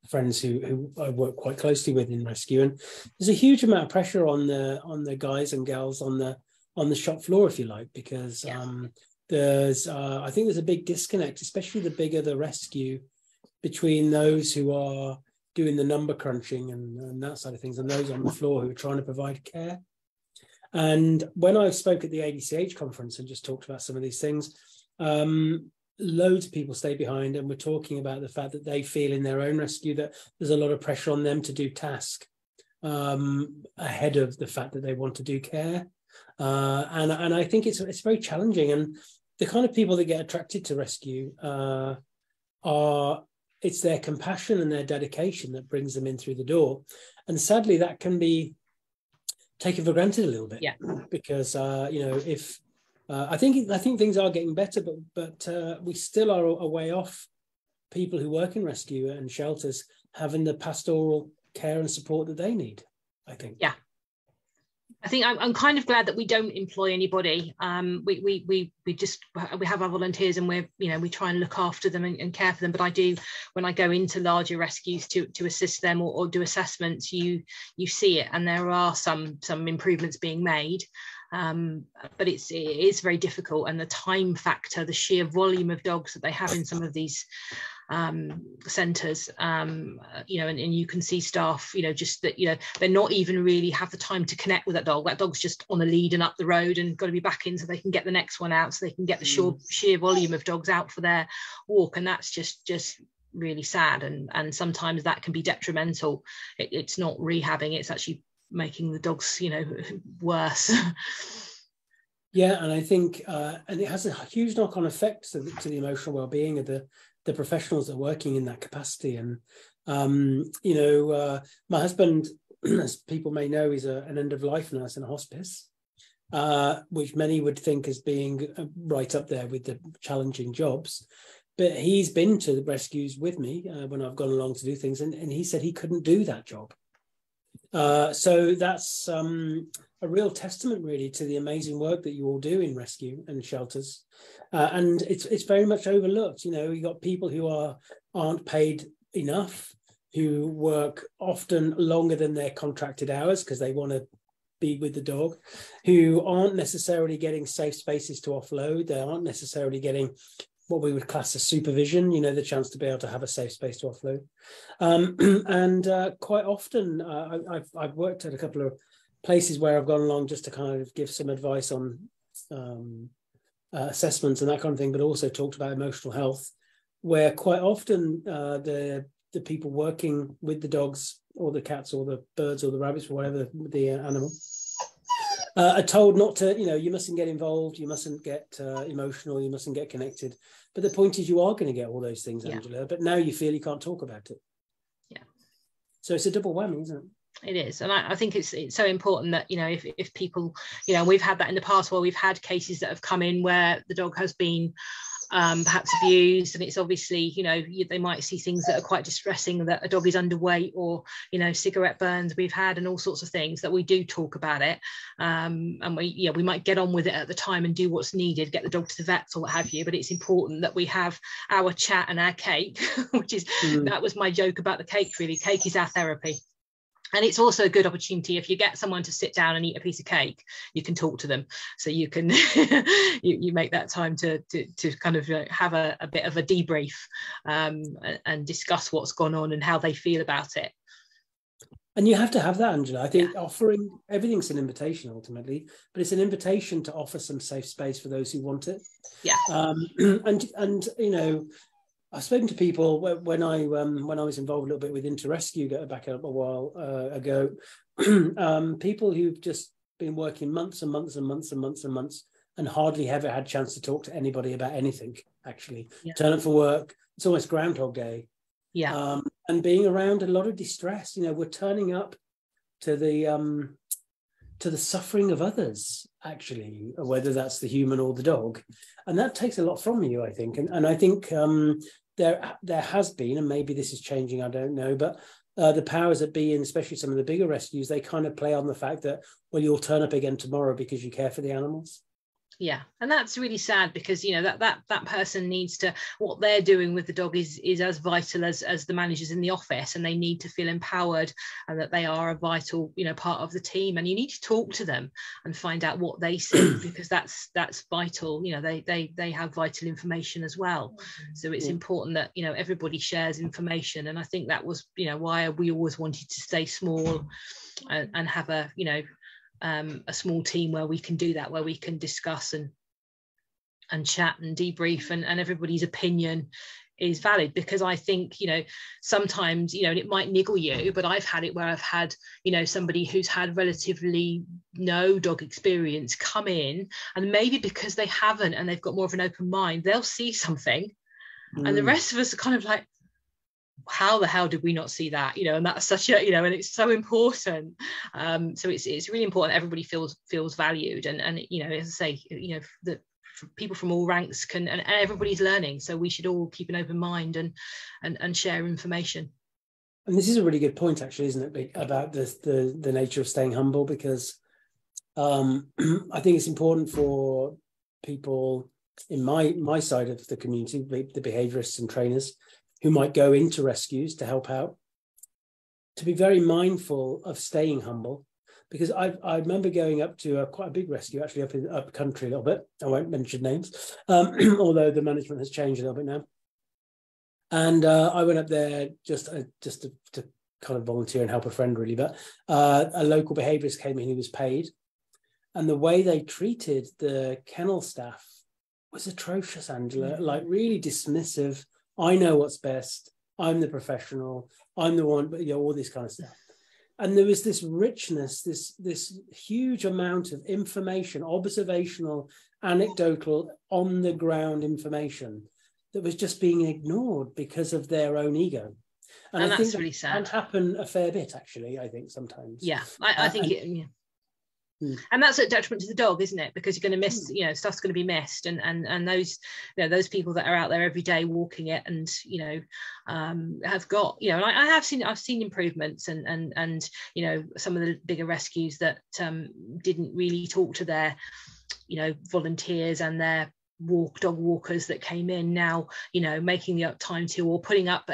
friends who I work quite closely with in rescue, and there's a huge amount of pressure on the guys and girls on the shop floor, if you like, because there's I think there's a big disconnect, especially the bigger the rescue, between those who are doing the number crunching and that side of things, and those on the floor who are trying to provide care. And when I spoke at the ADCH conference and just talked about some of these things, loads of people stay behind, and we're talking about the fact that they feel in their own rescue that there's a lot of pressure on them to do task ahead of the fact that they want to do care. And I think it's very challenging. And the kind of people that get attracted to rescue it's their compassion and their dedication that brings them in through the door. And sadly, that can be taken for granted a little bit, because if I think things are getting better, but we still are a way off people who work in rescue and shelters having the pastoral care and support that they need, I think. Yeah. I think I'm kind of glad that we don't employ anybody. We have our volunteers, and we try and look after them and care for them. But I do, when I go into larger rescues to assist them or do assessments, you see it, and there are some improvements being made. But it is very difficult, and the time factor, the sheer volume of dogs that they have in some of these centres, and you can see staff, just that, they're not even really have the time to connect with that dog. That dog's just on a lead and up the road and got to be back in so they can get the next one out, so they can get the sheer volume of dogs out for their walk. And that's just really sad, and sometimes that can be detrimental. It's not rehabbing, it's actually making the dogs worse. Yeah, and I think and it has a huge knock-on effect to the emotional well-being of the professionals that are working in that capacity. And my husband, as people may know, is an end-of-life nurse in a hospice, which many would think as being right up there with the challenging jobs. But he's been to the rescues with me when I've gone along to do things, and he said he couldn't do that job. So that's a real testament, really, to the amazing work that you all do in rescue and shelters. And it's very much overlooked. You've got people who aren't paid enough, who work often longer than their contracted hours because they want to be with the dog, who aren't necessarily getting safe spaces to offload. They aren't necessarily getting what we would class as supervision, the chance to be able to have a safe space to offload. And quite often, I've worked at a couple of places where I've gone along just to kind of give some advice on assessments and that kind of thing, but also talked about emotional health, where quite often the people working with the dogs or the cats or the birds or the rabbits or whatever the animal are told not to, you mustn't get involved, you mustn't get emotional, you mustn't get connected. But the point is, you are going to get all those things, Angela, but now you feel you can't talk about it. Yeah. So it's a double whammy, isn't it? It is. And I think it's so important that, if people, we've had that in the past where we've had cases that have come in where the dog has been perhaps abused, and it's obviously, they might see things that are quite distressing, that a dog is underweight, or cigarette burns we've had, and all sorts of things, that we do talk about it, and we might get on with it at the time and do what's needed, get the dog to the vets or what have you. But it's important that we have our chat and our cake, which is that was my joke about the cake, really. Cake is our therapy. And it's also a good opportunity, if you get someone to sit down and eat a piece of cake, you can talk to them. So you can you make that time to kind of have a bit of a debrief and discuss what's gone on and how they feel about it. And you have to have that, Angela. I think offering everything's an invitation ultimately, but it's an invitation to offer some safe space for those who want it. Yeah. And I've spoken to people when I was involved a little bit with Rescue back a while ago. People who've just been working months and months and months and months and months and hardly ever had a chance to talk to anybody about anything. Actually, turn up for work. It's almost Groundhog Day. Yeah. And being around a lot of distress. We're turning up to the suffering of others, actually, whether that's the human or the dog, and that takes a lot from you, I think. And I think there has been, and maybe this is changing, I don't know, but the powers that be, and especially some of the bigger rescues, they kind of play on the fact that, well, you'll turn up again tomorrow because you care for the animals. Yeah, and that's really sad, because that person needs to, what they're doing with the dog is as vital as the managers in the office, and they need to feel empowered and that they are a vital part of the team. And you need to talk to them and find out what they see, because that's vital. They have vital information as well, so it's important that everybody shares information. And I think that was why we always wanted to stay small and have a small team where we can do that, where we can discuss and chat and debrief, and everybody's opinion is valid. Because I think sometimes it might niggle you, but I've had it where I've had somebody who's had relatively no dog experience come in, and maybe because they haven't and they've got more of an open mind, they'll see something and the rest of us are kind of like, how the hell did we not see that? And that's such a and it's so important. So it's really important everybody feels valued, and as I say, that people from all ranks can, and everybody's learning, so we should all keep an open mind and share information. And this is a really good point, actually, isn't it, about the nature of staying humble, because I think it's important for people in my side of the community, the behaviorists and trainers who might go into rescues to help out, to be very mindful of staying humble. Because I remember going up to quite a big rescue, actually up country a little bit. I won't mention names, although the management has changed a little bit now. And I went up there just to kind of volunteer and help a friend, really. But a local behaviourist came in who was paid, and the way they treated the kennel staff was atrocious, Angela. Like, really dismissive. I know what's best. I'm the professional. I'm the one, but all this kind of stuff. And there was this richness, this huge amount of information, observational, anecdotal, on the ground information that was just being ignored because of their own ego. And I that's think really sad. That can happen a fair bit, actually, I think sometimes. Yeah, I think and that's a detriment to the dog, isn't it? Because you're going to miss, stuff's going to be missed, and those, those people that are out there every day walking it, and have got, and I've seen improvements, and some of the bigger rescues that didn't really talk to their, volunteers and their dog walkers that came in, now making the time to, or putting up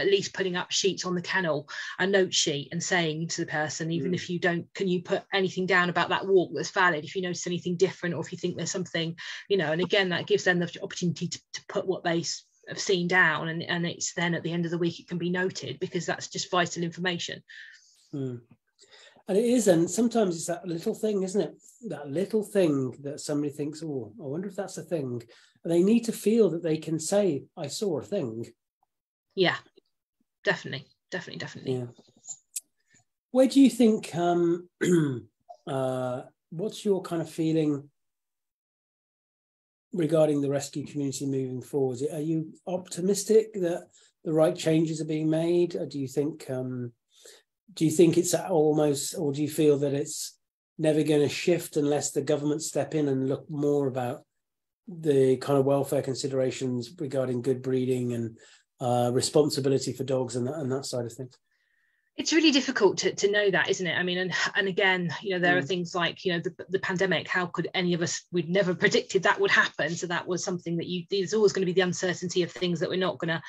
sheets on the kennel, a note sheet, and saying to the person, even if you don't, can you put anything down about that walk that's valid, if you notice anything different, or if you think there's something, and again, that gives them the opportunity to put what they have seen down, and it's then at the end of the week it can be noted, because that's just vital information. And it is, and sometimes it's that little thing, isn't it? That little thing that somebody thinks, oh, I wonder if that's a thing. And they need to feel that they can say, I saw a thing. Yeah, definitely. Yeah. Where do you think, what's your kind of feeling regarding the rescue community moving forward? Are you optimistic that the right changes are being made? Or do you think it's almost, or do you feel that it's never going to shift unless the government step in and look more about the kind of welfare considerations regarding good breeding and responsibility for dogs and that side of things? It's really difficult to know that, isn't it? I mean, and again, there are things like, the pandemic. How could any of us, we'd never predicted that would happen. So that was something that there's always going to be the uncertainty of things that we're not going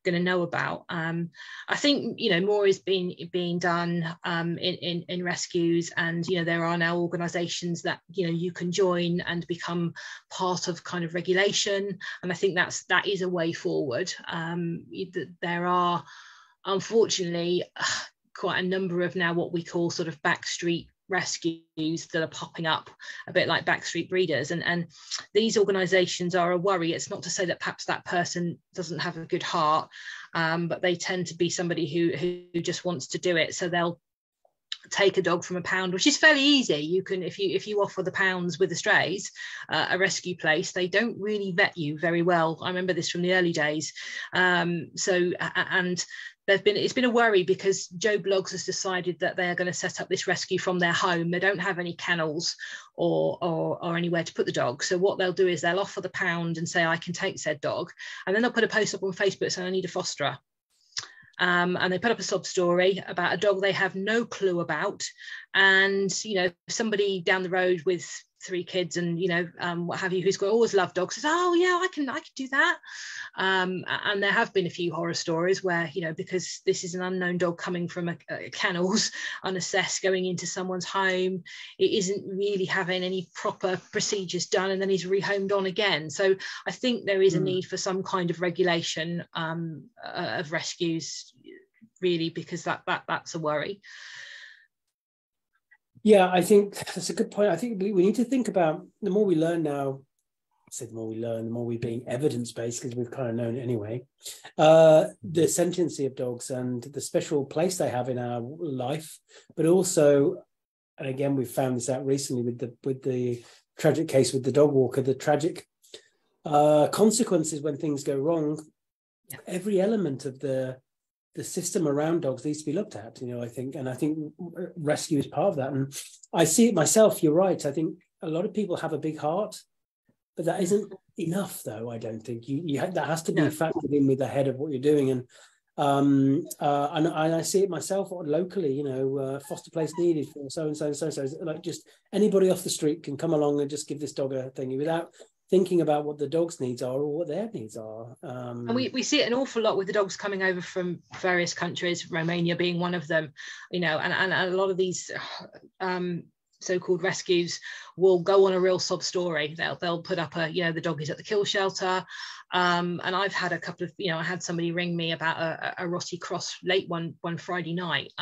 to know about. I think, more is being done in rescues, and, there are now organisations that, you can join and become part of kind of regulation. And I think that is a way forward. There are, unfortunately, quite a number of now what we call sort of backstreet rescues that are popping up a bit like backstreet breeders, and these organizations are a worry. It's not to say that perhaps that person doesn't have a good heart, but they tend to be somebody who just wants to do it. So they'll take a dog from a pound, which is fairly easy. You can, if you offer the pounds with the strays, a rescue place, they don't really vet you very well. I remember this from the early days. And it's been a worry because Joe Bloggs has decided that they are going to set up this rescue from their home. They don't have any kennels or anywhere to put the dog. So what they'll do is they'll offer the pound and say, I can take said dog. And then they'll put a post up on Facebook saying, I need a fosterer. And they put up a sob story about a dog they have no clue about. And, somebody down the road with 3 kids and, what have you, who's always loved dogs, says, oh yeah, I can do that. And there have been a few horror stories where, because this is an unknown dog coming from a kennels, unassessed, going into someone's home, it isn't really having any proper procedures done, and then he's rehomed on again. So I think there is a need for some kind of regulation of rescues, really, because that's a worry. Yeah, I think that's a good point. I think we need to think about, the more we learn now, the more we learn, the more we're being evidence-based, because we've kind of known it anyway, the sentiency of dogs and the special place they have in our life, but also, and again, we've found this out recently with the tragic case with the dog walker, the tragic consequences when things go wrong. Every element of the system around dogs needs to be looked at, I think rescue is part of that. And I see it myself, you're right. I think a lot of people have a big heart, but that isn't enough, though. I don't think that has to be factored in with the head of what you're doing. And I see it myself locally, foster place needed for so and so and so. So like, just anybody off the street can come along and just give this dog a thingy without thinking about what the dog's needs are or what their needs are. And we see it an awful lot with the dogs coming over from various countries, Romania being one of them, and a lot of these so-called rescues will go on a real sob story. They'll put up the dog is at the kill shelter. And I've had a couple of, I had somebody ring me about a Roti cross late one Friday night.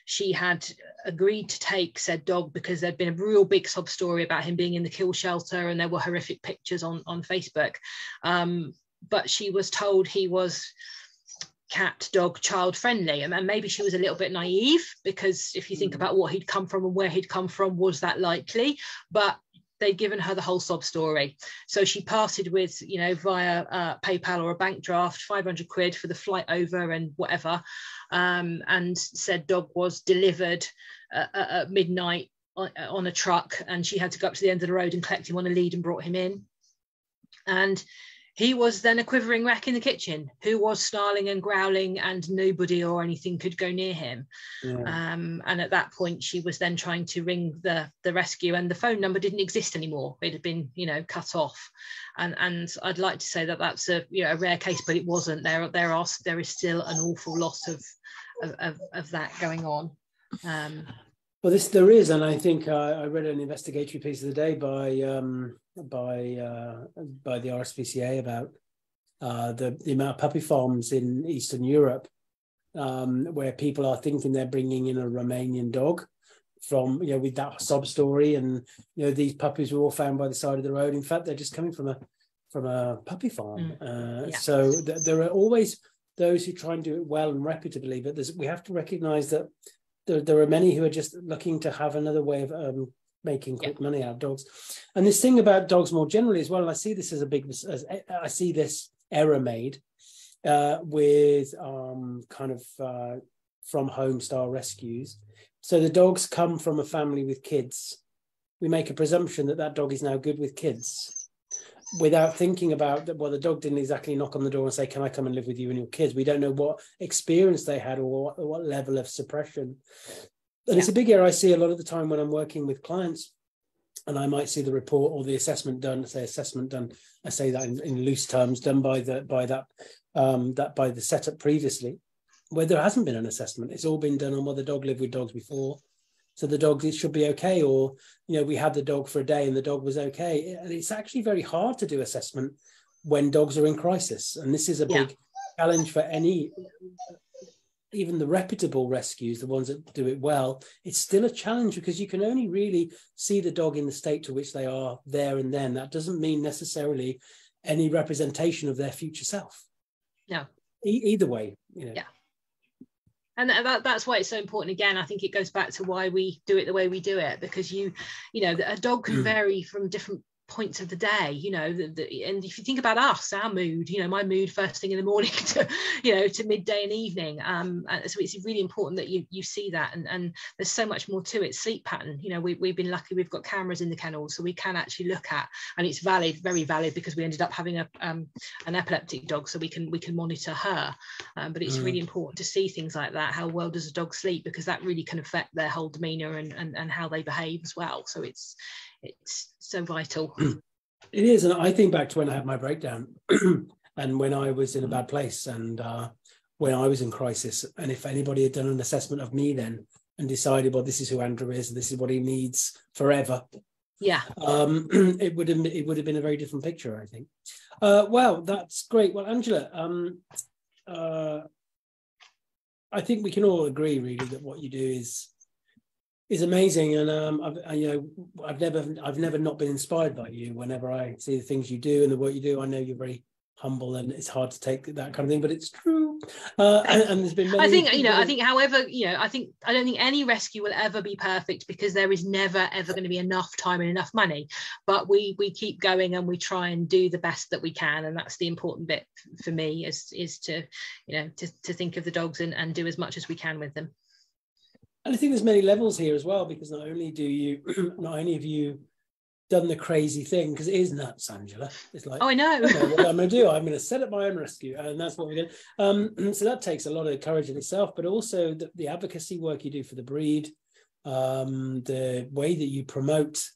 She had agreed to take said dog because there'd been a real big sob story about him being in the kill shelter, and there were horrific pictures on Facebook. But she was told he was cat, dog, child friendly. And maybe she was a little bit naive, because if you think about what he'd come from and where he'd come from, was that likely? But they'd given her the whole sob story. So she parted with, via PayPal or a bank draft, 500 quid for the flight over and whatever. And said dog was delivered at midnight on a truck, and she had to go up to the end of the road and collect him on a lead and brought him in. And he was then a quivering wreck in the kitchen, who was snarling and growling, and nobody or anything could go near him. Yeah. And at that point, she was then trying to ring the rescue, and the phone number didn't exist anymore. It had been, cut off. And I'd like to say that that's a rare case, but it wasn't. There is still an awful lot of that going on. Well, there is, and I think I read an investigatory piece of the day by the RSPCA about the amount of puppy farms in Eastern Europe, where people are thinking they're bringing in a Romanian dog from, with that sob story, and these puppies were all found by the side of the road. In fact, they're just coming from a puppy farm. So there are always those who try and do it well and reputably, but we have to recognise that there are many who are just looking to have another way of making quick money out of dogs. And this thing about dogs more generally as well, and I see this as I see this error made with from home style rescues. So the dogs come from a family with kids. We make a presumption that dog is now good with kids, without thinking about that. Well, the dog didn't exactly knock on the door and say, can I come and live with you and your kids? We don't know what experience they had or what level of suppression. And it's a big error I see a lot of the time when I'm working with clients, and I might see the report or the assessment done. I say that in loose terms, done by the setup previously, where there hasn't been an assessment. It's all been done on, well, the dog lived with dogs before, so the dog, it should be okay. Or, we had the dog for a day and the dog was okay. And it's actually very hard to do assessment when dogs are in crisis. And this is a big challenge for any even the reputable rescues, the ones that do it well, it's still a challenge because you can only really see the dog in the state to which they are there and then. That doesn't mean necessarily any representation of their future self. No. Either way, you know. Yeah. And that's why it's so important. Again, I think it goes back to why we do it the way we do it, because you know, a dog can vary from different points of the day, you know, and if you think about us, our mood, you know, my mood first thing in the morning to, you know, to midday and evening, so it's really important that you see that, and there's so much more to it. Sleep pattern, you know, we've been lucky, we've got cameras in the kennels, so we can actually look at, and it's valid, very valid, because we ended up having an epileptic dog, so we can monitor her, but it's really important to see things like that. How well does a dog sleep, because that really can affect their whole demeanor and how they behave as well. So it's so vital. It is. And I think back to when I had my breakdown and when I was in a bad place, and when I was in crisis, and if anybody had done an assessment of me then and decided, well, this is who Andrew is, this is what he needs forever, it would have been a very different picture, I think. Well, that's great. Well, Angela, I think we can all agree really that what you do is amazing, and I've never not been inspired by you. Whenever I see the things you do and the work you do, I know you're very humble, and it's hard to take that kind of thing, but it's true. And there's been many. I think, however, I don't think any rescue will ever be perfect, because there is never ever going to be enough time and enough money. But we keep going, and we try and do the best that we can, and that's the important bit for me, is to think of the dogs and do as much as we can with them. And I think there's many levels here as well, because not only have you done the crazy thing, because it is nuts, Angela. It's like, oh, I know what I'm going to do. I'm going to set up my own rescue, and that's what we're doing. So that takes a lot of courage in itself, but also the advocacy work you do for the breed, the way that you promote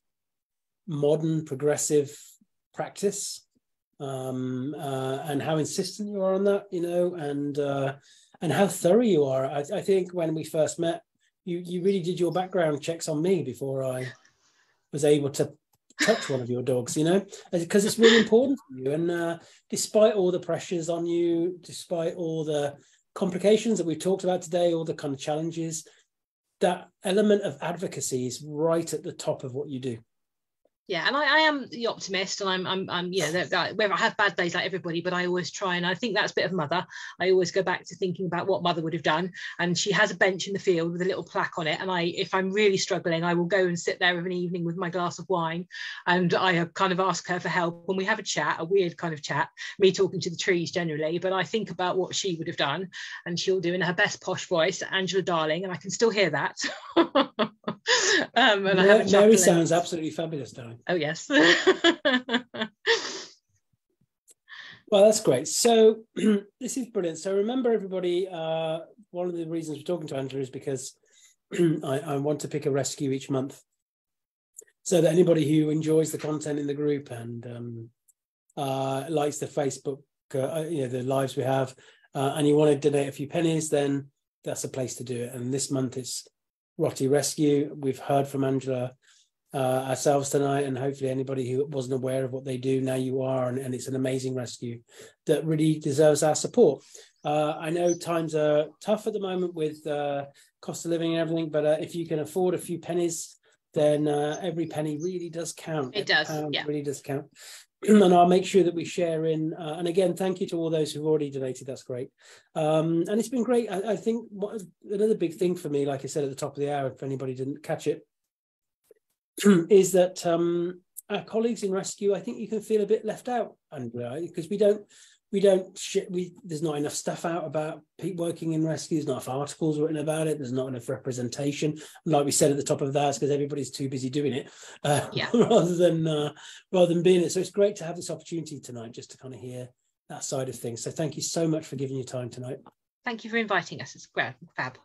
modern progressive practice, and how insistent you are on that, you know, and how thorough you are. I think when we first met, you really did your background checks on me before I was able to touch one of your dogs, you know, because it's really important for you. And despite all the pressures on you, despite all the complications that we've talked about today, all the kind of challenges, that element of advocacy is right at the top of what you do. Yeah, and I am the optimist, and I'm where I have bad days like everybody, but I always try, and I think that's a bit of mother. I always go back to thinking about what mother would have done, and she has a bench in the field with a little plaque on it, and if I'm really struggling, I will go and sit there of an evening with my glass of wine, and I kind of ask her for help, and we have a weird kind of chat, me talking to the trees generally, but I think about what she would have done, and she'll do in her best posh voice, Angela darling, and I can still hear that. Mary sounds absolutely fabulous, darling. Oh, yes. Well, that's great. So this is brilliant. So remember, everybody, one of the reasons we're talking to Angela is because I want to pick a rescue each month, so that anybody who enjoys the content in the group and likes the Facebook, the lives we have, and you want to donate a few pennies, then that's a place to do it. And this month it's Roti Rescue. We've heard from Angela ourselves tonight, and hopefully anybody who wasn't aware of what they do, now you are, and it's an amazing rescue that really deserves our support. I know times are tough at the moment with cost of living and everything, but if you can afford a few pennies, then every penny really does count. It does, yeah. Really does count. And I'll make sure that we share in. And again, thank you to all those who've already donated. That's great. And it's been great. I think another big thing for me, like I said at the top of the hour, if anybody didn't catch it, is that our colleagues in rescue, I think you can feel a bit left out, Andrea, because there's not enough stuff out about people working in rescue. There's not enough articles written about it. There's not enough representation. Like we said at the top of that, it's because everybody's too busy doing it rather than being it. So it's great to have this opportunity tonight just to kind of hear that side of things. So thank you so much for giving your time tonight. Thank you for inviting us. It's great, fab.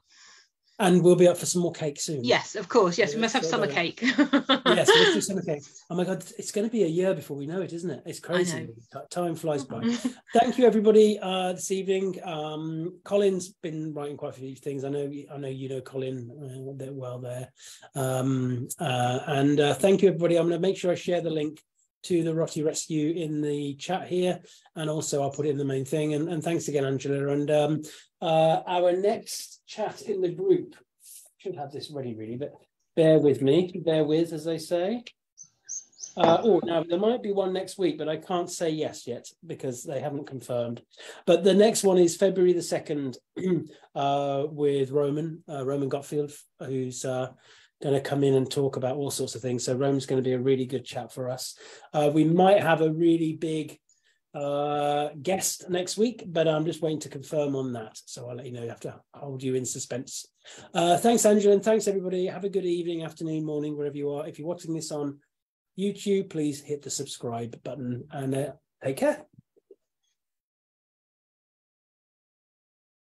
And we'll be up for some more cake soon. Yes, of course. Yes, we must have summer cake. Yes, let's do summer cake. Oh my God, it's going to be a year before we know it, isn't it? It's crazy. Time flies by. Thank you, everybody, this evening. Colin's been writing quite a few things. I know you know Colin well there. And thank you, everybody. I'm going to make sure I share the link to the Roti Rescue in the chat here, and also I'll put it in the main thing. And thanks again, Angela. And our next chat in the group, should have this ready really, but bear with me, as they say. Now there might be one next week, but I can't say yes yet because they haven't confirmed. But the next one is February the 2nd with Roman Gottfield, who's going to come in and talk about all sorts of things. So Roman's going to be a really good chat for us. We might have a really big guest next week, but I'm just waiting to confirm on that. So I'll let you know. I have to hold you in suspense. Thanks, Angela, and thanks, everybody. Have a good evening, afternoon, morning, wherever you are. If you're watching this on YouTube, please hit the subscribe button and take care.